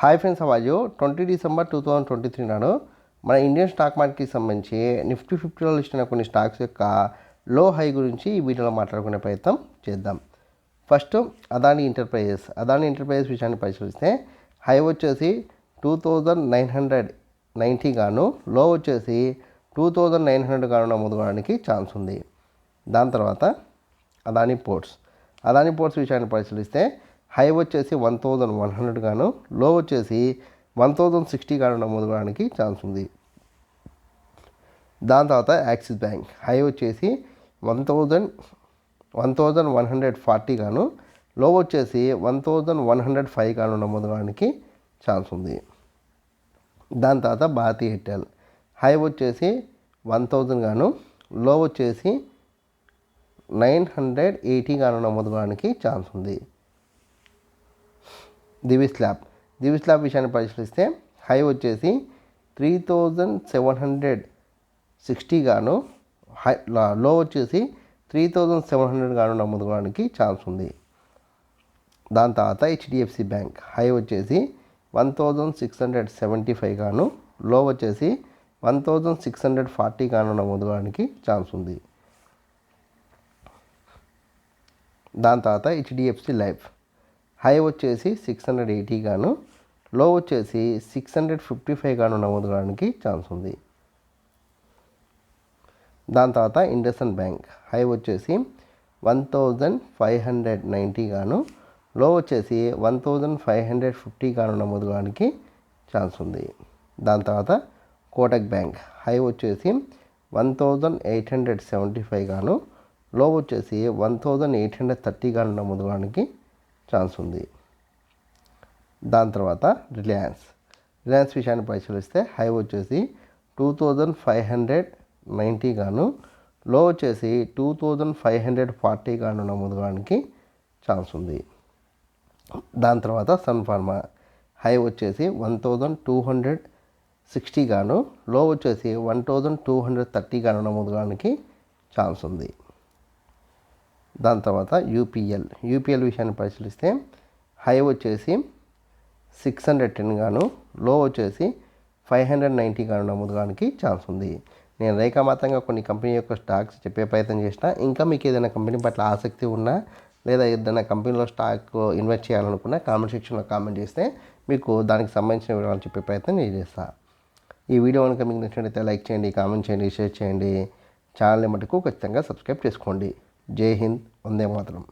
Hi friends, అవాజు 20 December 2023 నాడు మన Indian stock మార్కెట్కి సంబంధించి నిఫ్టీ 50లో లిస్ట్ అయిన కొన్ని స్టాక్స్ యొక్క లో హై గురించి ఈ వీడియోలో మాట్లాడుకునే ప్రయత్నం చేద్దాం. ఫస్ట్ అదానీ ఎంటర్ప్రైజెస్ విషయాన్ని పరిశీలిస్తే హై వచ్చేసి 2990 గాను, లో వచ్చేసి 2900 గాను నమోదు కావడానికి ఛాన్స్ ఉంది. దాని తర్వాత అదానీ పోర్ట్స్ విషయాన్ని పరిశీలిస్తే హై వచ్చేసి 1100 గాను, లో వచ్చేసి 1060 గాను నమోదు కావడానికి ఛాన్స్ ఉంది. దాని తర్వాత యాక్సిస్ బ్యాంక్ హై వచ్చేసి 1140 గాను, లో వచ్చేసి 1105 గాను నమోదు కావడానికి ఛాన్స్ ఉంది. దాని తర్వాత భారతీ ఎయిర్టెల్ హై వచ్చేసి 1000 గాను, లో వచ్చేసి 980 గాను నమోదు కావడానికి ఛాన్స్ ఉంది. దివిస్ ల్యాబ్ విషయాన్ని పరిశీలిస్తే హై వచ్చేసి 3760 గాను, లో వచ్చేసి 3700 గాను నమోదు కావడానికి ఛాన్స్ ఉంది. దాని తర్వాత హెచ్డిఎఫ్సి బ్యాంక్ హై వచ్చేసి 1675 గాను, లో వచ్చేసి 1640 గాను నమోదు కావడానికి ఛాన్స్ ఉంది. దాని తర్వాత హెచ్డిఎఫ్సి లైఫ్ హై వచ్చేసి 680 గాను, లో వచ్చేసి 655 గాను నమోదు కావడానికి ఛాన్స్ ఉంది. దాని తర్వాత ఇండస్ఇండ్ బ్యాంక్ హై వచ్చేసి 1590 గాను, లో వచ్చేసి 1550 గాను నమోదు కావడానికి ఛాన్స్ ఉంది. దాని తర్వాత కోటక్ బ్యాంక్ హై వచ్చేసి 1875 గాను, లో వచ్చేసి 1830 గాను నమోదు కావడానికి ఛాన్స్ ఉంది. దాని తర్వాత రిలయన్స్ విషయాన్ని పరిశీలిస్తే హై వచ్చేసి 2590 గాను, లో వచ్చేసి 2540 గాను నమోదు కావడానికి ఛాన్స్ ఉంది. దాని తర్వాత సన్ ఫార్మా హై వచ్చేసి 1260 గాను, లో వచ్చేసి 1230 గాను నమోదు కావడానికి ఛాన్స్ ఉంది. దాని తర్వాత యూపీఎల్ విషయాన్ని పరిశీలిస్తే హై వచ్చేసి 610 గాను, లో వచ్చేసి 590 గాను నమోదు కావడానికి ఛాన్స్ ఉంది. నేను రేఖామాత్రంగా కొన్ని కంపెనీ యొక్క స్టాక్స్ చెప్పే ప్రయత్నం చేసిన. ఇంకా మీకు ఏదైనా కంపెనీ పట్ల ఆసక్తి ఉన్నా లేదా ఏదైనా కంపెనీలో స్టాక్ ఇన్వెస్ట్ చేయాలనుకున్నా కామెంట్ సెక్షన్లో కామెంట్ చేస్తే మీకు దానికి సంబంధించిన వివరాలు చెప్పే ప్రయత్నం నేను చేస్తాను. ఈ వీడియో కనుక మీకు నచ్చినట్లయితే లైక్ చేయండి, కామెంట్ చేయండి, షేర్ చేయండి. ఛానల్ని మటుకు ఖచ్చితంగా సబ్స్క్రైబ్ చేసుకోండి. జై హింద్, వందే మాతరం.